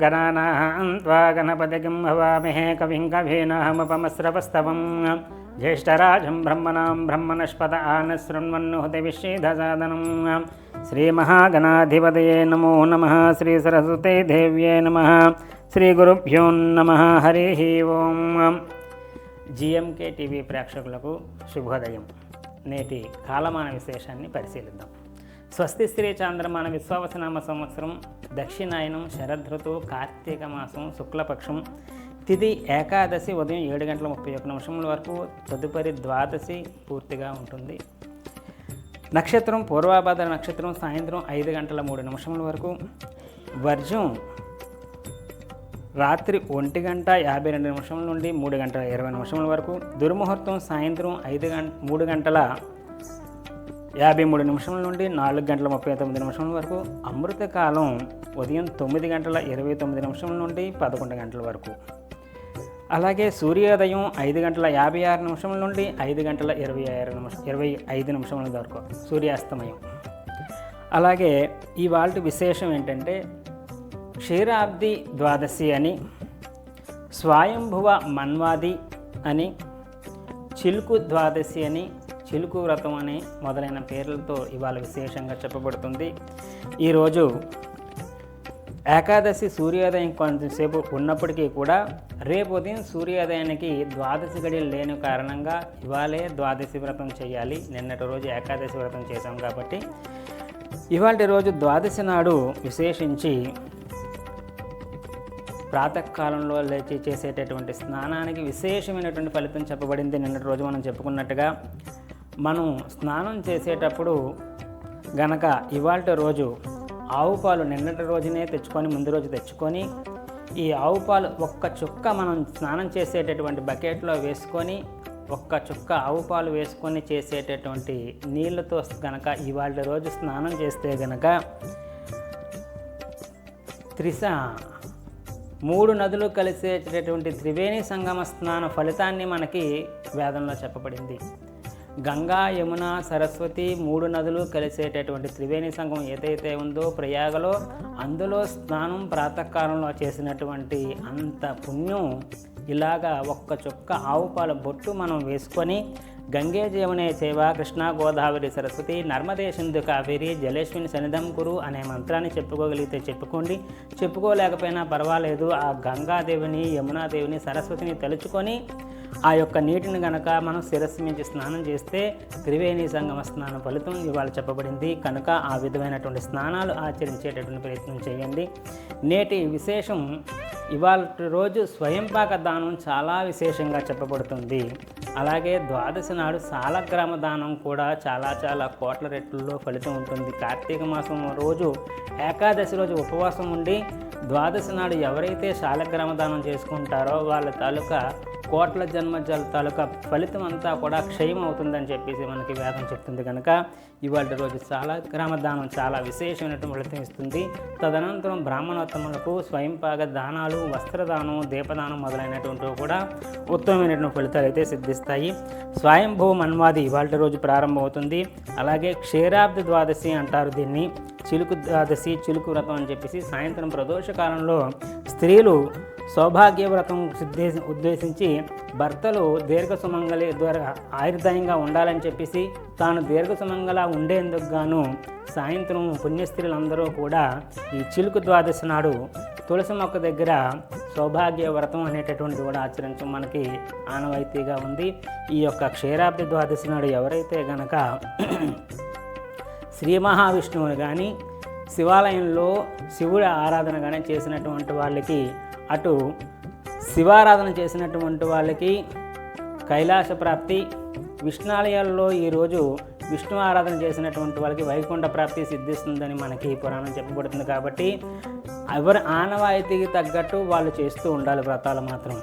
गणानां त्वा गणपतिं हवामहे कविं कवीनाहमुपमस्रवस्तवं ज्येष्ठराजं ब्रह्मणां ब्रह्मणस्पत आनशृण्वन्नुहतिविश्वेधसादनं श्रीमहागणाधिपतये नमो नमः श्रीसरस्वती देव्ये नमः శ్రీగురుభ్యో నమః హరి ఓం. జిఎంకే టీవీ ప్రేక్షకులకు శుభోదయం. నేటి కాలమాన విశేషాన్ని పరిశీలిద్దాం. స్వస్తి శ్రీ చాంద్రమాన విశ్వావసనామ సంవత్సరం దక్షిణాయనం శరదృతువు కార్తీక మాసం శుక్లపక్షం తిథి ఏకాదశి ఉదయం 7:31 వరకు, తదుపరి ద్వాదశి పూర్తిగా ఉంటుంది. నక్షత్రం పూర్వాభాద్ర నక్షత్రం సాయంత్రం 5:03 వరకు, వర్జం రాత్రి 1:52 నుండి 3:20 వరకు, దుర్ముహూర్తం సాయంత్రం 3:53 నుండి 4:39 వరకు, అమృతకాలం ఉదయం 9:29 నుండి 11 వరకు. అలాగే సూర్యోదయం 5:56 నుండి 5:25 వరకు సూర్యాస్తమయం. అలాగే ఇవాళ విశేషం ఏంటంటే క్షీరాబ్ది ద్వాదశి అని, స్వయంభువ మన్వాది అని, చిలుకు ద్వాదశి అని, చిలుకు వ్రతం అని మొదలైన పేర్లతో ఇవాళ విశేషంగా చెప్పబడుతుంది. ఈరోజు ఏకాదశి సూర్యోదయం కొంతసేపు ఉన్నప్పటికీ కూడా రేపు ఉదయం సూర్యోదయానికి ద్వాదశి గడియలు లేని కారణంగా ఇవాళే ద్వాదశి వ్రతం చేయాలి. నిన్నటి రోజు ఏకాదశి వ్రతం చేశాం కాబట్టి ఇవాళ రోజు ద్వాదశి నాడు విశేషించి ప్రాతకాలంలో లేచి చేసేటటువంటి స్నానానికి విశేషమైనటువంటి ఫలితం చెప్పబడింది. నిన్నటి రోజు మనం చెప్పుకున్నట్టుగా మనం స్నానం చేసేటప్పుడు గనక ఇవాళ రోజు ఆవు పాలు నిన్నటి రోజునే తెచ్చుకొని ముందు రోజు తెచ్చుకొని ఈ ఆవు పాలు ఒక్క చుక్క మనం స్నానం చేసేటటువంటి బకెట్లో వేసుకొని ఒక్క చుక్క ఆవు పాలు వేసుకొని చేసేటటువంటి నీళ్ళతో గనక ఇవాళ రోజు స్నానం చేస్తే గనక 3 నదులు కలిసేటటువంటి త్రివేణి సంగమ స్నాన ఫలితాన్ని మనకి వేదంలో చెప్పబడింది. గంగా యమున సరస్వతి 3 నదులు కలిసేటటువంటి త్రివేణి సంగమం ఏదైతే ఉందో ప్రయాగలో, అందులో స్నానం ప్రాతకాలంలో చేసినటువంటి అంత పుణ్యం ఇలాగా ఒక్క చుక్క ఆవు పాల బొట్టు మనం వేసుకొని గంగే జీవనే చేవ కృష్ణా గోదావరి సరస్వతి నర్మదే సింధు కావేరి జలేష్మిని సన్నిధం కురు అనే మంత్రాన్ని చెప్పుకోగలిగితే చెప్పుకోండి, చెప్పుకోలేకపోయినా పర్వాలేదు. ఆ గంగాదేవిని యమునాదేవిని సరస్వతిని తలుచుకొని ఆ యొక్క నీటిని గనక మనం శిరస్సు మించి స్నానం చేస్తే త్రివేణి సంగమ స్నాన ఫలితం ఇవాళ చెప్పబడింది. కనుక ఆ విధమైనటువంటి స్నానాలు ఆచరించేటటువంటి ప్రయత్నం చేయండి. నేటి విశేషం ఇవాళ రోజు స్వయంపాక దానం చాలా విశేషంగా చెప్పబడుతుంది. అలాగే ద్వాదశి నాడు సాలగ్రామ దానం కూడా చాలా కోట్ల రెట్లలో ఫలితం ఉంటుంది. కార్తీక మాసం రోజు ఏకాదశి రోజు ఉపవాసం ఉండి ద్వాదశి నాడు ఎవరైతే సాలగ్రామ దానం చేసుకుంటారో వాళ్ళ తాలూకా కోట్ల జన్మజాల తాలూకా ఫలితం అంతా కూడా క్షయం అవుతుందని చెప్పేసి మనకి వేదం చెప్తుంది. కనుక ఇవాళ రోజు సాలగ్రామ దానం చాలా విశేషమైనటువంటి ఫలితం ఇస్తుంది. తదనంతరం బ్రాహ్మణోత్తములకు స్వయంపాక దానాలు, వస్త్రదానం, దీపదానం మొదలైనటువంటివి కూడా ఉత్తమమైనటువంటి ఫలితాలు అయితే సిద్ధిస్తాయి. స్వయంభూ మన్వాది ఇవాళ రోజు ప్రారంభమవుతుంది. అలాగే క్షీరాబ్ది ద్వాదశి అంటారు దీన్ని, చిలుకు ద్వాదశి, చిలుకు వ్రతం అని చెప్పేసి సాయంత్రం ప్రదోష కాలంలో స్త్రీలు సౌభాగ్యవ్రతం ఉద్దేశించి భర్తలు దీర్ఘ సుమంగళి ద్వారా ఆయుర్దాయంగా ఉండాలని చెప్పేసి తాను దీర్ఘ సుమంగళ ఉండేందుకు గాను సాయంత్రం పుణ్యస్త్రీలందరూ కూడా ఈ చిలుకు ద్వాదశి నాడు తులసి మొక్క దగ్గర సౌభాగ్య వ్రతం అనేటటువంటిది కూడా ఆచరించడం మనకి ఆనవాయితీగా ఉంది. ఈ యొక్క క్షీరాబ్ది ద్వాదశి నాడు ఎవరైతే గనక శ్రీ మహావిష్ణువుని కానీ శివాలయంలో శివుడి ఆరాధన కానీ చేసినటువంటి వాళ్ళకి, అటు శివారాధన చేసినటువంటి వాళ్ళకి కైలాస ప్రాప్తి, విష్ణాలయాల్లో ఈరోజు విష్ణు ఆరాధన చేసినటువంటి వాళ్ళకి వైకుంఠ ప్రాప్తి సిద్ధిస్తుందని మనకి పురాణం చెప్పబడుతుంది. కాబట్టి ఎవరి ఆనవాయితీకి తగ్గట్టు వాళ్ళు చేస్తూ ఉండాలి వ్రతాలు మాత్రం.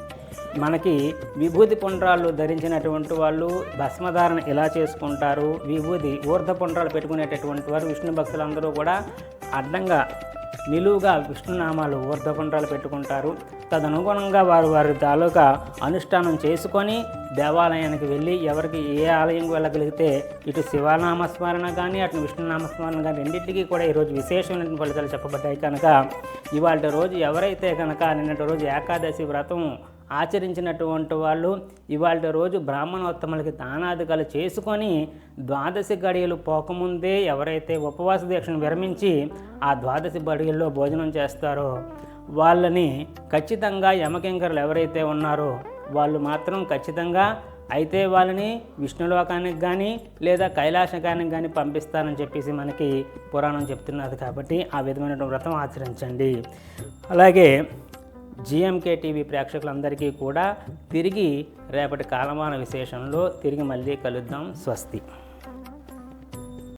మనకి విభూతి పుండ్రాలు ధరించినటువంటి వాళ్ళు భస్మధారణ ఎలా చేసుకుంటారు, విభూతి ఊర్ధ పుండ్రాలు పెట్టుకునేటటువంటి వారు విష్ణు భక్తులందరూ కూడా అడ్డంగా నిలువుగా విష్ణునామాలు ఊర్ధపుండ్రాలు పెట్టుకుంటారు. తదనుగుణంగా వారు వారి తాలూకా అనుష్ఠానం చేసుకొని దేవాలయానికి వెళ్ళి ఎవరికి ఏ ఆలయం వెళ్ళగలిగితే ఇటు శివనామస్మరణ కానీ అటు విష్ణునామస్మరణ కానీ రెండింటికి కూడా ఈరోజు విశేషమైన ఫలితాలు చెప్పబడ్డాయి కనుక ఇవాళ రోజు ఎవరైతే కనుక నిన్నటి రోజు ఏకాదశి వ్రతం ఆచరించినటువంటి వాళ్ళు ఇవాళ రోజు బ్రాహ్మణోత్తములకి దానాదికాలు చేసుకొని ద్వాదశి గడియలు పోకముందే ఎవరైతే ఉపవాస దీక్షను విరమించి ఆ ద్వాదశి గడియల్లో భోజనం చేస్తారో వాళ్ళని ఖచ్చితంగా యమకింకరులు ఎవరైతే ఉన్నారో వాళ్ళు మాత్రం ఖచ్చితంగా అయితే వాళ్ళని విష్ణులోకానికి కానీ లేదా కైలాసకానికి కానీ పంపిస్తారని చెప్పేసి మనకి పురాణం చెప్తున్నది. కాబట్టి ఆ విధమైన వ్రతం ఆచరించండి. అలాగే జిఎంకే టీవీ ప్రేక్షకులందరికీ కూడా తిరిగి రేపటి కాలమాన విశేషంలో తిరిగి మళ్ళీ కలుద్దాం. స్వస్తి.